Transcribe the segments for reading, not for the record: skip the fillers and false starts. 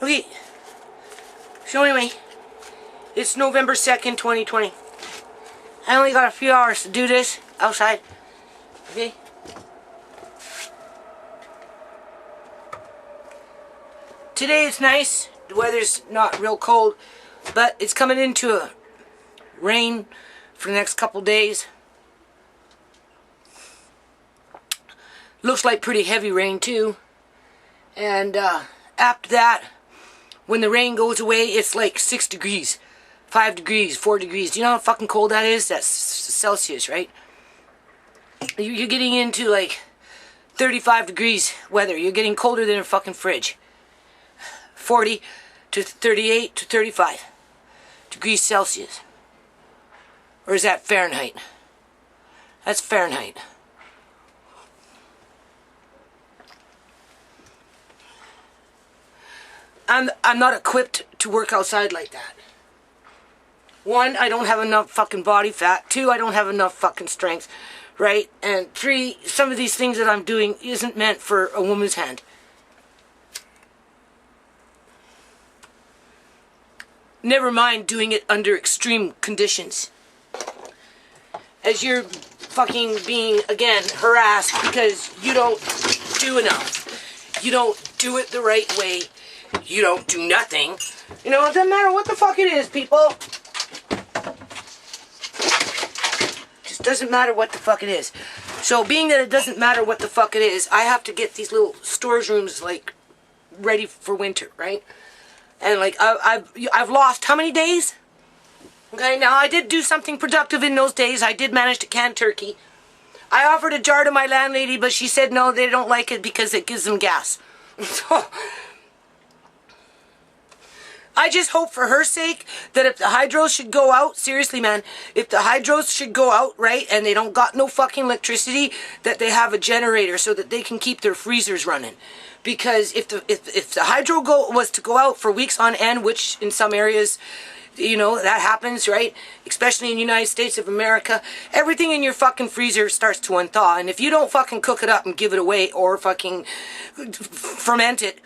Okay. So anyway, it's November 2nd, 2020. I only got a few hours to do this outside. Okay? Today it's nice. The weather's not real cold, but it's coming into a rain for the next couple days. Looks like pretty heavy rain too. And after that, when the rain goes away, it's like 6 degrees, 5 degrees, 4 degrees. Do you know how fucking cold that is? That's Celsius, right? You're getting into like 35 degrees weather. You're getting colder than a fucking fridge. 40 to 38 to 35 degrees Celsius. Or is that Fahrenheit? That's Fahrenheit. I'm not equipped to work outside like that. 1, I don't have enough fucking body fat. 2, I don't have enough fucking strength. Right? And 3, some of these things that I'm doing isn't meant for a woman's hand. Never mind doing it under extreme conditions. As you're fucking being, again, harassed because you don't do enough. You don't do it the right way. You don't do nothing. You know, it doesn't matter what the fuck it is, people. Just doesn't matter what the fuck it is. So, being that it doesn't matter what the fuck it is, I have to get these little storage rooms, like, ready for winter, right? And, like, I've lost how many days? Okay, now I did do something productive in those days. I did manage to can turkey. I offered a jar to my landlady, but she said no, they don't like it because it gives them gas. So, I just hope for her sake that if the hydros should go out, seriously man, if the hydros should go out, right, and they don't got no fucking electricity, that they have a generator so that they can keep their freezers running. Because if the hydro was to go out for weeks on end, which in some areas, you know, that happens, right? Especially in the United States of America, everything in your fucking freezer starts to unthaw. And if you don't fucking cook it up and give it away or fucking ferment it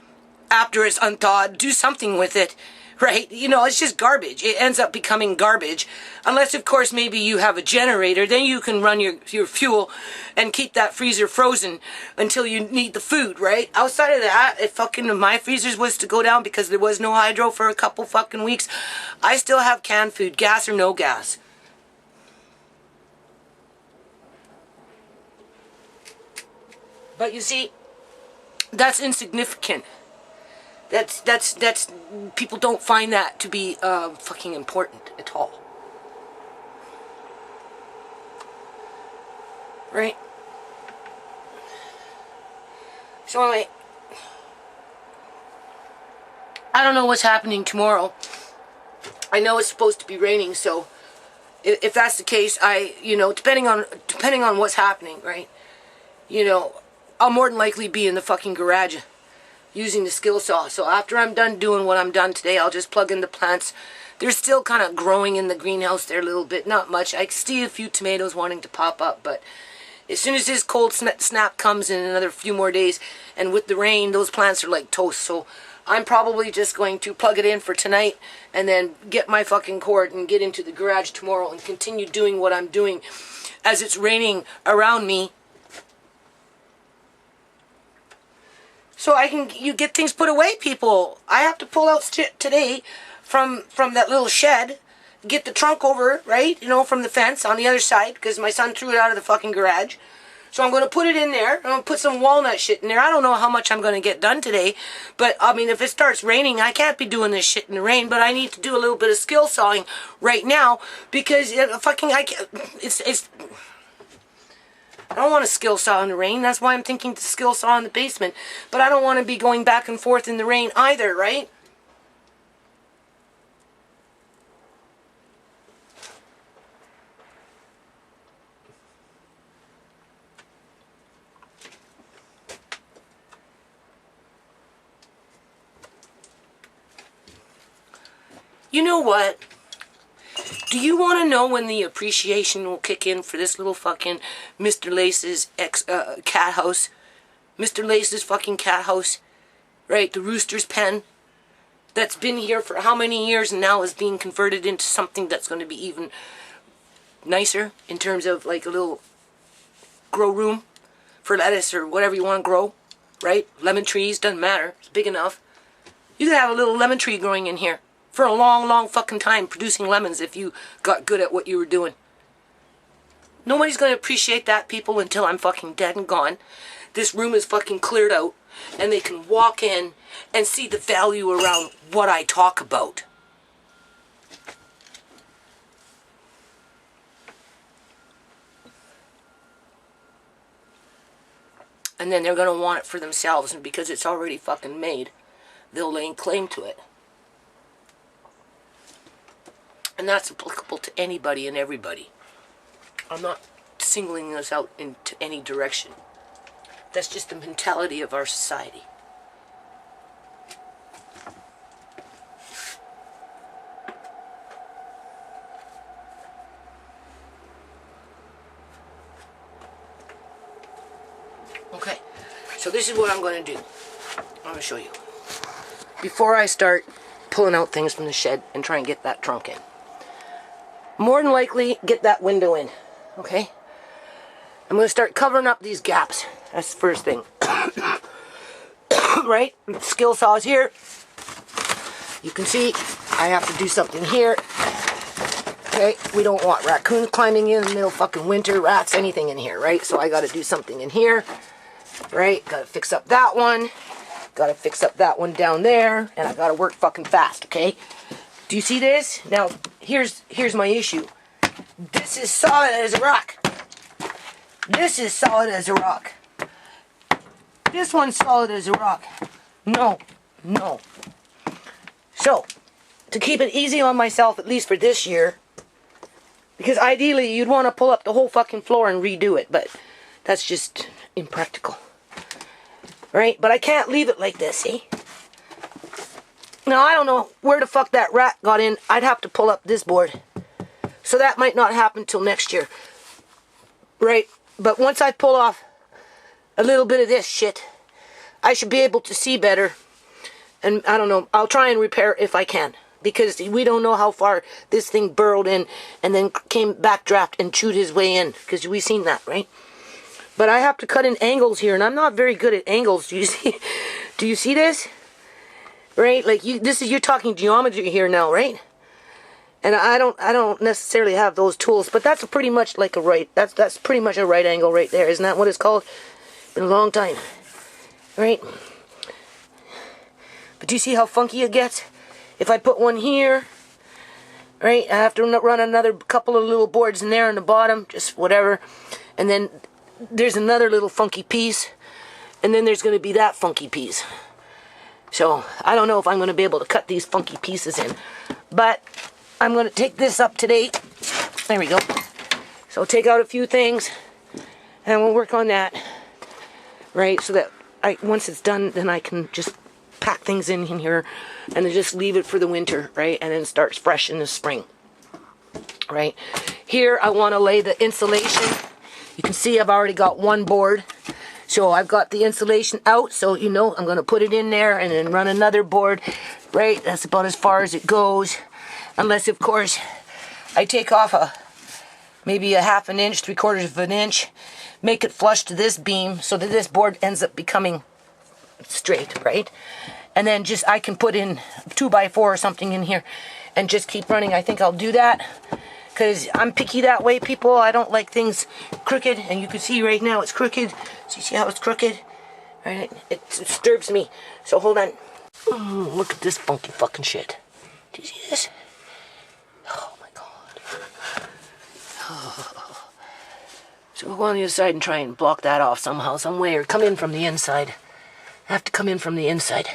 after it's unthawed, do something with it. Right? You know, it's just garbage. It ends up becoming garbage. Unless, of course, maybe you have a generator. Then you can run your fuel and keep that freezer frozen until you need the food, right? Outside of that, if fucking my freezers was to go down because there was no hydro for a couple fucking weeks, I still have canned food, gas or no gas. But you see, that's insignificant. That's people don't find that to be fucking important at all. Right? So anyway, I don't know what's happening tomorrow. I know it's supposed to be raining, so if that's the case, you know, depending on what's happening, right? You know, I'll more than likely be in the fucking garage using the skill saw. So after I'm done doing what I'm done today, I'll just plug in the plants. They're still kind of growing in the greenhouse there a little bit, not much. I see a few tomatoes wanting to pop up, but as soon as this cold snap comes in another few more days, and with the rain, those plants are like toast. So I'm probably just going to plug it in for tonight and then get my fucking cord and get into the garage tomorrow and continue doing what I'm doing as it's raining around me. So you get things put away, people. I have to pull out today from that little shed, get the trunk over, right, you know, from the fence on the other side, because my son threw it out of the fucking garage. So I'm going to put it in there. I'm going to put some walnut shit in there. I don't know how much I'm going to get done today, but, I mean, if it starts raining, I can't be doing this shit in the rain, but I need to do a little bit of skill sawing right now, because I don't want to skill saw in the rain. That's why I'm thinking to skill saw in the basement. But I don't want to be going back and forth in the rain either, right? You know what? Do you want to know when the appreciation will kick in for this little fucking Mr. Lace's cat house? Mr. Lace's fucking cat house. Right? The rooster's pen. that's been here for how many years and now is being converted into something that's going to be even nicer in terms of like a little grow room for lettuce or whatever you want to grow, right? Lemon trees, doesn't matter, it's big enough. You could have a little lemon tree growing in here for a long, long fucking time, producing lemons if you got good at what you were doing. Nobody's going to appreciate that, people, until I'm fucking dead and gone. This room is fucking cleared out, and they can walk in and see the value around what I talk about. And then they're going to want it for themselves, and because it's already fucking made, they'll lay claim to it. And that's applicable to anybody and everybody. I'm not singling us out into any direction. That's just the mentality of our society. Okay, so this is what I'm going to do. I'm going to show you. Before I start pulling out things from the shed and try and get that trunk in. More than likely, get that window in. Okay? I'm going to start covering up these gaps. That's the first thing. Right? Skill saw is here. You can see I have to do something here. Okay? We don't want raccoons climbing in the middle of fucking winter, rats, anything in here, right? So I got to do something in here. Right? Got to fix up that one. Got to fix up that one down there. And I got to work fucking fast, okay? Do you see this? Now, here's my issue. This is solid as a rock. This is solid as a rock. This one's solid as a rock. No. So, to keep it easy on myself, at least for this year, because ideally you'd want to pull up the whole fucking floor and redo it, but that's just impractical. Right? But I can't leave it like this, see? Now, I don't know where the fuck that rat got in. I'd have to pull up this board. So that might not happen till next year. Right? But once I pull off a little bit of this shit, I should be able to see better. And I don't know, I'll try and repair if I can. Because we don't know how far this thing burrowed in and then came backdraft and chewed his way in. Because we've seen that, right? But I have to cut in angles here, and I'm not very good at angles. Do you see? Do you see this? Right? Like you're talking geometry here now, right? And I don't necessarily have those tools, but that's pretty much like a right. That's pretty much a right angle right there. Isn't that what it's called? Been a long time, right? But do you see how funky it gets? If I put one here, right, I have to run another couple of little boards in there on the bottom, just whatever, and then there's another little funky piece, and then there's going to be that funky piece. So I don't know if I'm going to be able to cut these funky pieces in, but I'm going to take this up today. There we go. So take out a few things, and we'll work on that, right? So that once it's done, then I can just pack things in here, and then just leave it for the winter, right? And then start fresh in the spring, right? Here I want to lay the insulation. You can see I've already got one board. So I've got the insulation out, so you know I'm going to put it in there and then run another board, right? That's about as far as it goes. Unless, of course, I take off maybe a half an inch, 3/4 of an inch, make it flush to this beam so that this board ends up becoming straight, right? And then just I can put in 2x4 or something in here and just keep running. I think I'll do that because I'm picky that way, people. I don't like things crooked, and you can see right now it's crooked. So you see how it's crooked? Right? It disturbs me. So hold on. Look at this funky fucking shit. Do you see this? Oh my god. Oh. So we'll go on the other side and try and block that off somehow, some way, or come in from the inside. I have to come in from the inside.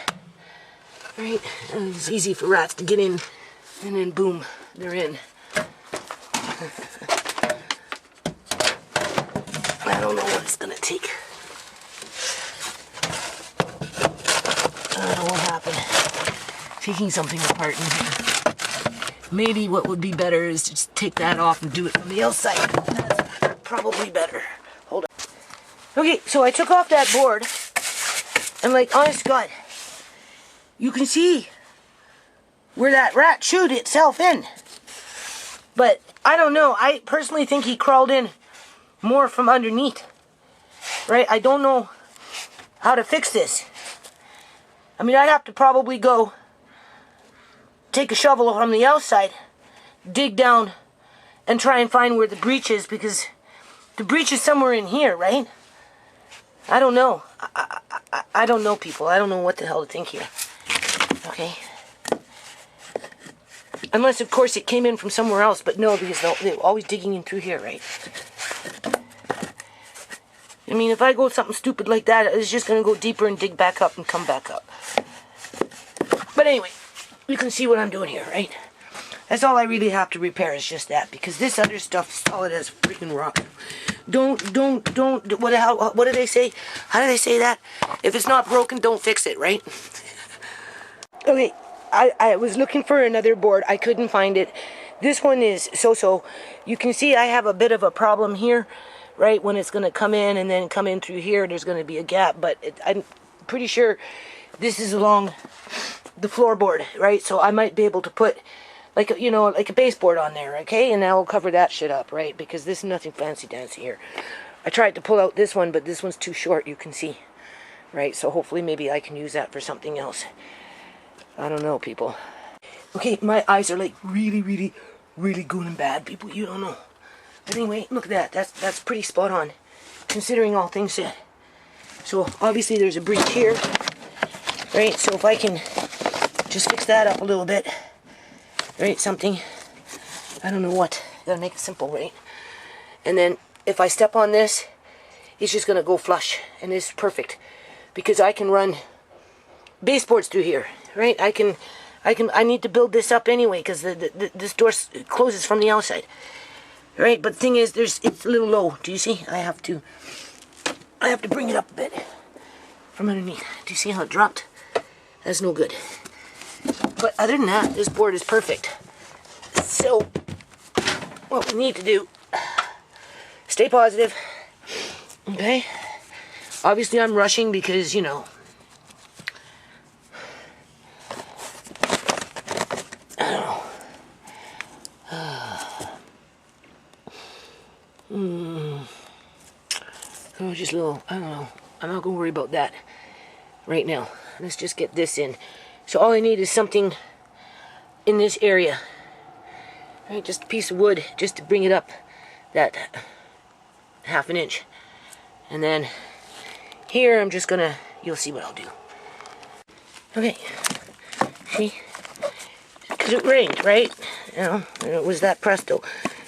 Right? And it's easy for rats to get in, and then boom, they're in. I don't know what it's gonna take. I don't know what happened. Taking something apart in here. Maybe what would be better is to just take that off and do it from the outside. That's probably better. Hold on. Okay, so I took off that board, and like, honest to God, you can see where that rat chewed itself in. But I don't know. I personally think he crawled in more from underneath. Right? I don't know how to fix this. I mean, I'd have to probably go take a shovel from the outside, dig down, and try and find where the breach is, because the breach is somewhere in here, right? I don't know. I don't know, people. I don't know what the hell to think here. Okay? Unless, of course, it came in from somewhere else, but no, because they're always digging in through here, right? I mean, if I go something stupid like that, it's just going to go deeper and dig back up and come back up. But anyway, you can see what I'm doing here, right? That's all I really have to repair is just that, because this other stuff is solid as freaking rock. Don't, what do they say? How do they say that? If it's not broken, don't fix it, right? Okay, I was looking for another board. I couldn't find it. This one is so-so. You can see I have a bit of a problem here, right? When it's going to come in and then come in through here, there's going to be a gap. But I'm pretty sure this is along the floorboard, right? So I might be able to put, like, you know, like a baseboard on there, okay? And that will cover that shit up, right? Because this is nothing fancy-dancy here. I tried to pull out this one, but this one's too short, you can see. Right? So hopefully maybe I can use that for something else. I don't know, people. Okay, my eyes are like really going bad, people. You don't know. But anyway, look at that. That's pretty spot on, considering all things said. So obviously there's a breach here, right? So if I can just fix that up a little bit, right? Something, I don't know what. Gotta make it simple, right? And then if I step on this, it's just gonna go flush, and it's perfect because I can run baseboards through here. Right, I need to build this up anyway because this door closes from the outside. Right, but the thing is, it's a little low. Do you see? I have to bring it up a bit from underneath. Do you see how it dropped? That's no good. But other than that, this board is perfect. So, what we need to do, stay positive. Okay. Obviously, I'm rushing because, you know, Oh, just a little, I don't know. I'm not going to worry about that right now. Let's just get this in. So all I need is something in this area. Right, just a piece of wood just to bring it up that ½ an inch. And then here I'm just going to, you'll see what I'll do. Okay. See? Because it rained, right? You know, and it was that presto.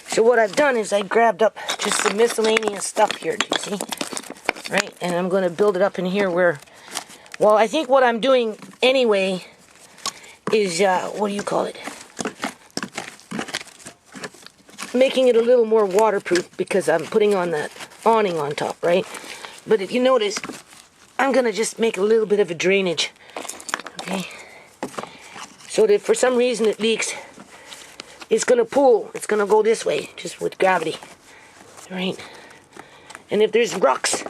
So what I've done is I grabbed up just some miscellaneous stuff here, do you see? Right? And I'm going to build it up in here where, well, I think what I'm doing anyway is, what do you call it? Making it a little more waterproof because I'm putting on that awning on top, right? But if you notice, I'm going to just make a little bit of a drainage, okay? So that if for some reason it leaks, it's going to pull. It's going to go this way, just with gravity. Right? And if there's rocks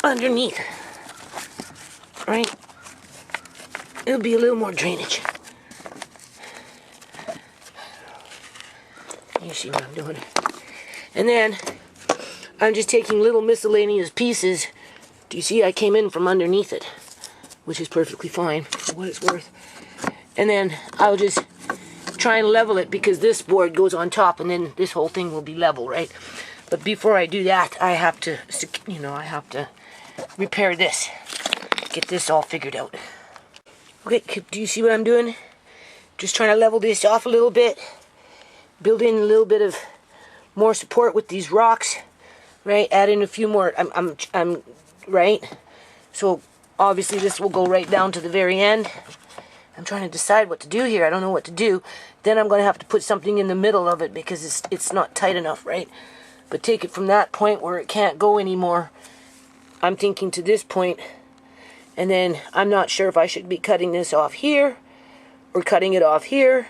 underneath, right, it'll be a little more drainage. You see what I'm doing? And then, I'm just taking little miscellaneous pieces. Do you see I came in from underneath it? Which is perfectly fine, for what it's worth. And then, I'll just try and level it because this board goes on top and then this whole thing will be level, right? But before I do that, I have to, you know, I have to repair this. Get this all figured out. Okay, do you see what I'm doing? Just trying to level this off a little bit. Build in a little bit of more support with these rocks, right? Add in a few more, I'm right? So obviously this will go right down to the very end. I'm trying to decide what to do here. I don't know what to do. Then I'm going to have to put something in the middle of it because it's not tight enough, right? But take it from that point where it can't go anymore. I'm thinking to this point. And then I'm not sure if I should be cutting this off here or cutting it off here.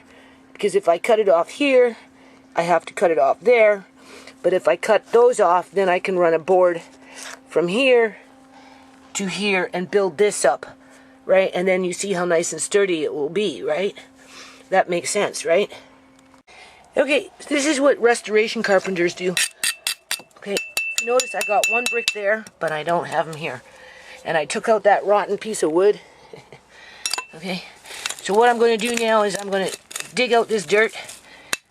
Because if I cut it off here, I have to cut it off there. But if I cut those off, then I can run a board from here to here and build this up. right? And then you see how nice and sturdy it will be, right? That makes sense, right? Okay, this is what restoration carpenters do. Okay, notice I got one brick there, but I don't have them here. And I took out that rotten piece of wood. Okay, so what I'm going to do now is I'm going to dig out this dirt,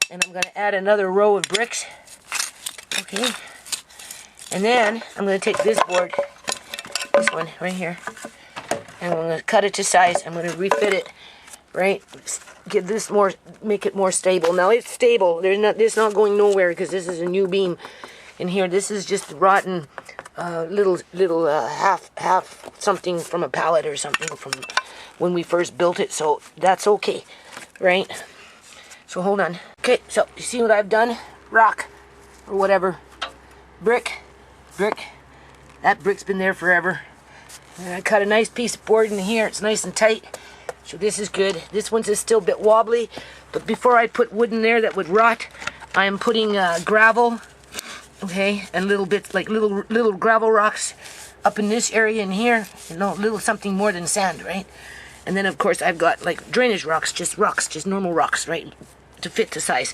and I'm going to add another row of bricks. Okay, and then I'm going to take this board, this one right here, and I'm going to cut it to size. I'm going to refit it, right? Give this more, make it more stable. Now it's stable. It's not going nowhere because this is a new beam in here. This is just rotten, little half something from a pallet or something from when we first built it. So that's okay, right? So hold on. Okay, so you see what I've done? Rock or whatever, brick. That brick's been there forever. And I cut a nice piece of board in here. It's nice and tight. So this is good. This one's still a bit wobbly, but before I put wood in there that would rot, I am putting gravel, okay, and little bits like little gravel rocks up in this area in here. You know, little something more than sand, right? And then of course I've got like drainage rocks, just normal rocks, right, to fit the size.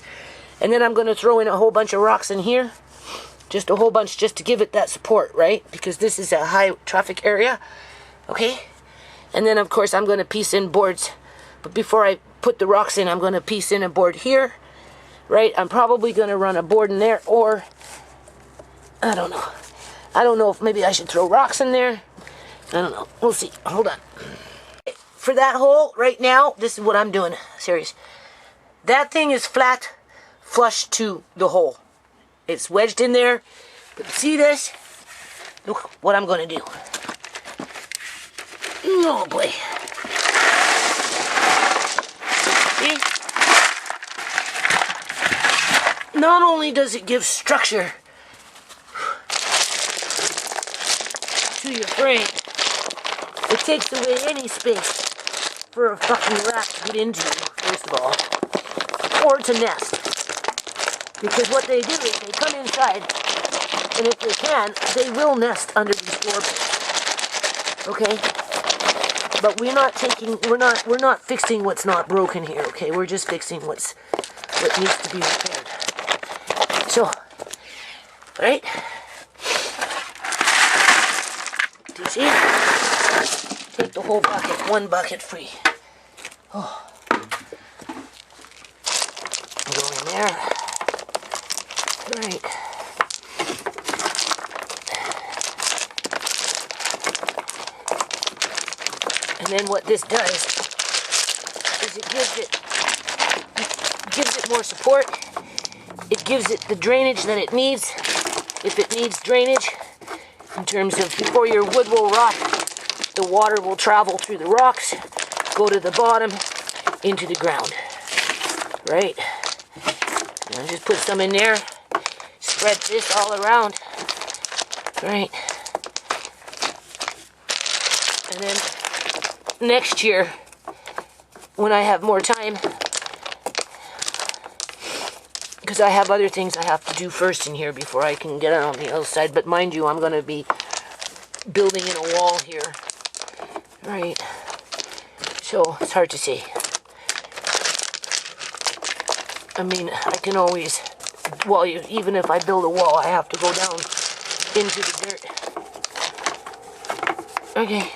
And then I'm going to throw in a whole bunch of rocks in here, just a whole bunch, just to give it that support, right? Because this is a high traffic area, okay. And then, of course, I'm going to piece in boards. But before I put the rocks in, I'm going to piece in a board here, right? I'm probably going to run a board in there, or I don't know. I don't know if maybe I should throw rocks in there. I don't know. We'll see. Hold on. For that hole right now, this is what I'm doing. Serious. That thing is flat, flush to the hole. It's wedged in there. But see this? Look what I'm going to do. Oh boy. See? Not only does it give structure to your frame, it takes away any space for a fucking rat to get into, first of all, or to nest. Because what they do is they come inside, and if they can, they will nest under these floorboards. Okay? But we're not fixing what's not broken here, okay? We're just fixing what needs to be repaired. So, right? Do you see? Take the whole bucket, one bucket free. Oh. Go in there. Right. And then what this does is it gives it more support. It gives it the drainage that it needs, if it needs drainage, in terms of before your wood will rot, the water will travel through the rocks, go to the bottom, into the ground. Right? Now just put some in there, spread this all around. Right? And then next year, when I have more time, because I have other things I have to do first in here before I can get on the other side. But mind you, I'm going to be building in a wall here. Right. So, it's hard to say. I mean, I can always, well, even if I build a wall, I have to go down into the dirt. Okay.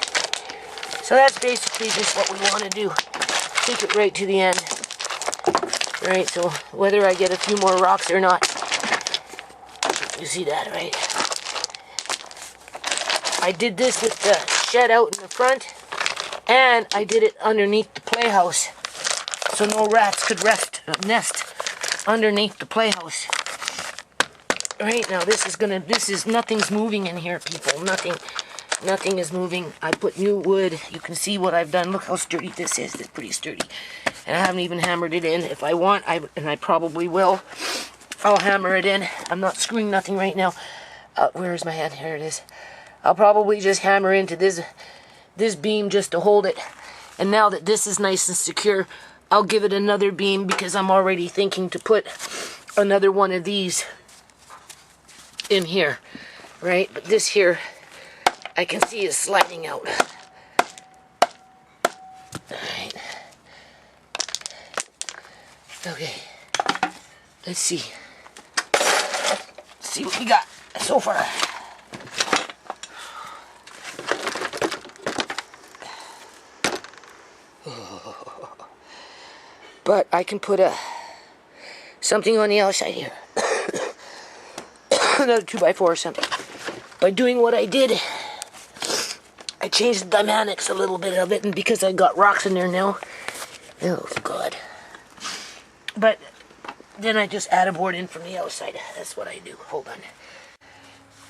So that's basically just what we want to do. Take it right to the end. Right, so whether I get a few more rocks or not, you see that, right? I did this with the shed out in the front, and I did it underneath the playhouse, so no rats could nest underneath the playhouse. Right, now nothing's moving in here, people. Nothing is moving. I put new wood. You can see what I've done. Look how sturdy this is. It's pretty sturdy. And I haven't even hammered it in. If I want, and I probably will, I'll hammer it in. I'm not screwing nothing right now. Where is my hand? Here it is. I'll probably just hammer into this beam just to hold it. And now that this is nice and secure, I'll give it another beam because I'm already thinking to put another one of these in here. Right? But this here, I can see is sliding out. Okay. Let's see. Let's see what we got so far. But I can put something on the outside here. Another 2x4 or something. By doing what I did, I changed the dynamics a little bit of it, and because I got rocks in there now, oh God. But then I just add a board in from the outside. That's what I do. Hold on.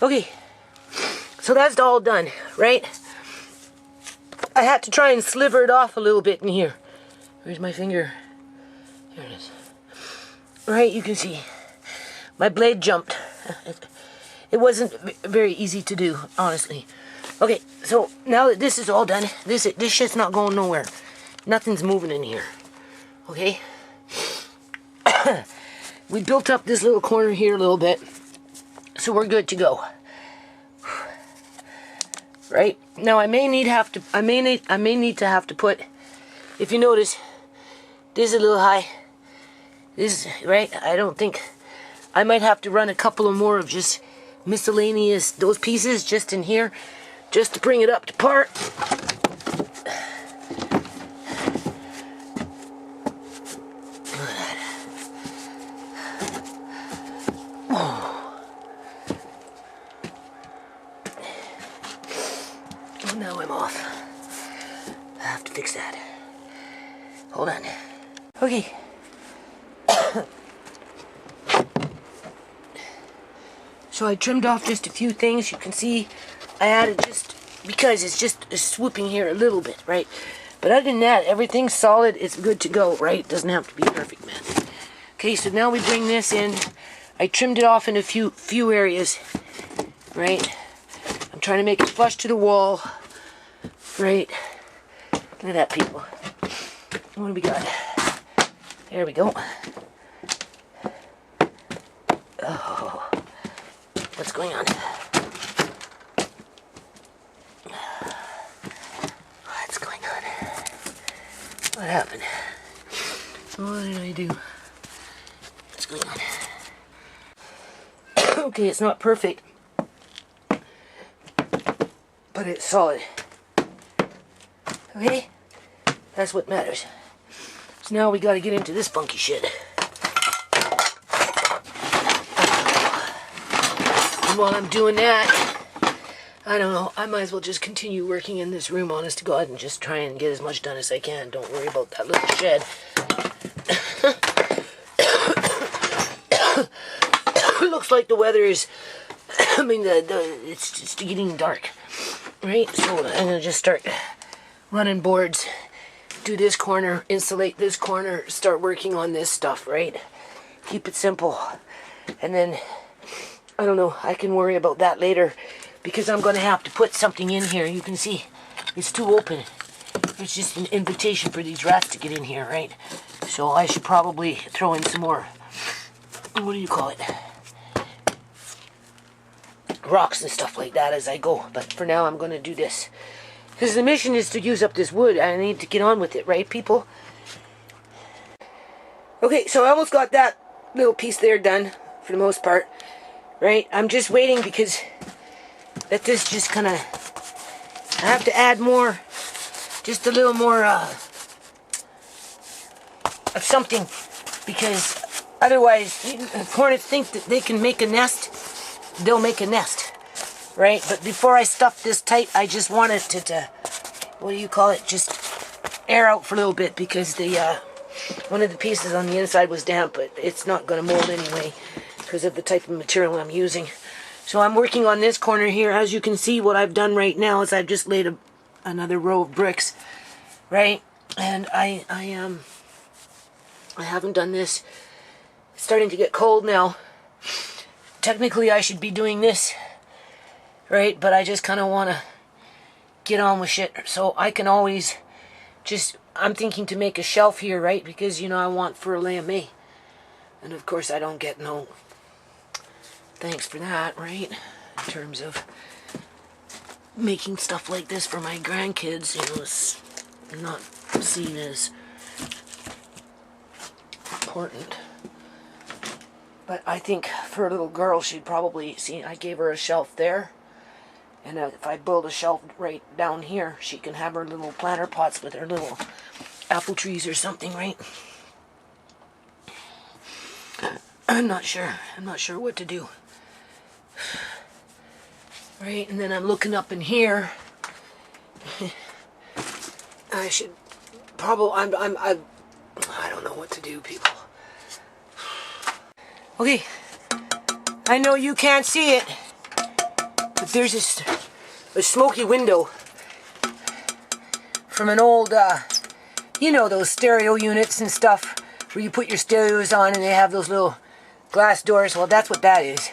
Okay, so that's all done, right? I had to try and sliver it off a little bit in here. Where's my finger? There it is. Right, you can see my blade jumped. It wasn't very easy to do, honestly. Okay, so now that this is all done, this shit's not going nowhere. Nothing's moving in here. Okay? We built up this little corner here a little bit, so we're good to go. Right? Now I may need to have to put, if you notice, this is a little high. This, right? I don't think, I might have to run a couple of more of just miscellaneous, those pieces just in here, just to bring it up to par. Oh, now I'm off. I have to fix that. Hold on. Okay. So I trimmed off just a few things. You can see I added just because it's just swooping here a little bit, right? But other than that, everything's solid. It's good to go, right? It doesn't have to be perfect, man. Okay, so now we bring this in. I trimmed it off in a few areas, right? I'm trying to make it flush to the wall, right? Look at that, people. What do we got? There we go. Oh. What's going on? What's going on? What happened? What did I do? What's going on? Okay, it's not perfect, but it's solid. Okay? That's what matters. So now we gotta get into this funky shit. And while I'm doing that, I don't know, I might as well just continue working in this room, honest to God, and just try and get as much done as I can. Don't worry about that little shed. Looks like the weather is, I mean, it's just getting dark, right? So I'm gonna just start running boards, do this corner, insulate this corner, start working on this stuff, right? Keep it simple. And then, I don't know, I can worry about that later, because I'm gonna have to put something in here. You can see, it's too open. It's just an invitation for these rats to get in here, right? So I should probably throw in some more, what do you call it? Rocks and stuff like that as I go. But for now, I'm gonna do this. Because the mission is to use up this wood. I need to get on with it, right, people? Okay, so I almost got that little piece there done, for the most part. Right? I'm just waiting because that this just kind of, I have to add more, just a little more of something, because otherwise, if hornets think that they can make a nest, they'll make a nest, right? But before I stuff this tight, I just want it to what do you call it, just air out for a little bit, because the one of the pieces on the inside was damp, but it's not going to mold anyway because of the type of material I'm using. So I'm working on this corner here. As you can see, what I've done right now is I've just laid another row of bricks, right? And I haven't done this. It's starting to get cold now. Technically, I should be doing this, right? But I just kind of want to get on with shit. So I can always just, I'm thinking to make a shelf here, right? Because, you know, I want for ShaMay. And of course, I don't get no thanks for that, right? In terms of making stuff like this for my grandkids, you know, it's not seen as important. But I think for a little girl, she'd probably see. I gave her a shelf there, and if I build a shelf right down here, she can have her little planter pots with her little apple trees or something, right? I'm not sure. I'm not sure what to do. Right, and then I'm looking up in here. I should probably. I don't know what to do, people. Okay, I know you can't see it, but there's a smoky window from an old, you know, those stereo units and stuff where you put your stereos on and they have those little glass doors. Well, that's what that is.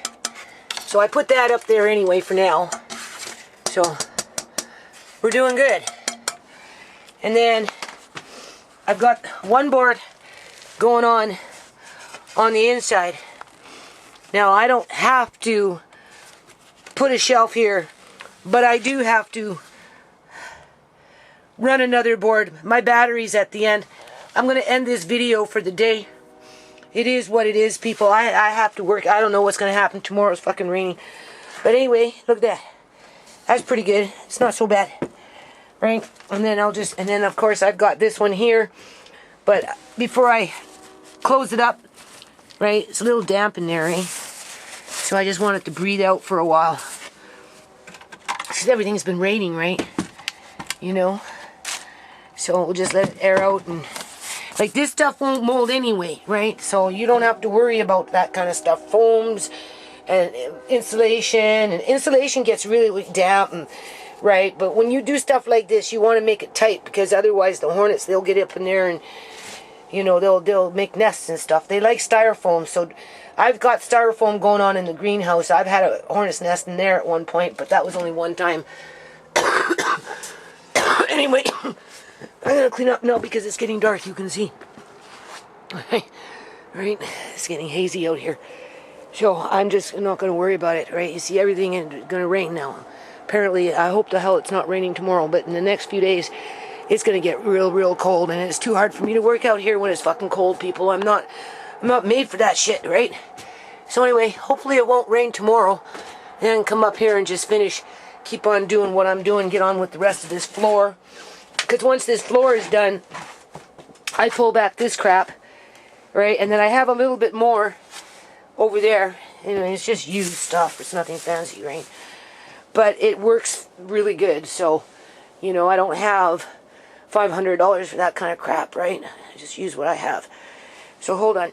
So I put that up there anyway for now. So we're doing good. And then I've got one board going on the inside. Now I don't have to put a shelf here, but I do have to run another board. My battery's at the end. I'm going to end this video for the day. It is what it is, people. I have to work. I don't know what's going to happen. Tomorrow's fucking raining. But anyway, look at that. That's pretty good. It's not so bad. Right? And then and then of course I've got this one here. But before I close it up, right, it's a little damp in there, right? So I just want it to breathe out for a while. Because everything's been raining, right? You know? So we'll just let it air out. And like, this stuff won't mold anyway, right? So you don't have to worry about that kind of stuff. Foams and insulation. And insulation gets really damp, and right? But when you do stuff like this, you want to make it tight, because otherwise the hornets, they'll get up in there and, you know, they'll make nests and stuff. They like styrofoam, so I've got styrofoam going on in the greenhouse. I've had a hornet's nest in there at one point, but that was only one time. Anyway, I'm gonna clean up now because it's getting dark. You can see, right? It's getting hazy out here, so I'm just not gonna worry about it. Right? You see, everything is gonna rain now. Apparently, I hope to hell it's not raining tomorrow, but in the next few days, it's gonna get real cold, and it's too hard for me to work out here when it's fucking cold, people. I'm not made for that shit, right? So anyway, hopefully it won't rain tomorrow, and I can come up here and just keep on doing what I'm doing, get on with the rest of this floor. Because once this floor is done, I pull back this crap, right? And then I have a little bit more over there. Anyway, it's just used stuff. It's nothing fancy, right? But it works really good. So, you know, I don't have $500 for that kind of crap, right? I just use what I have. So hold on.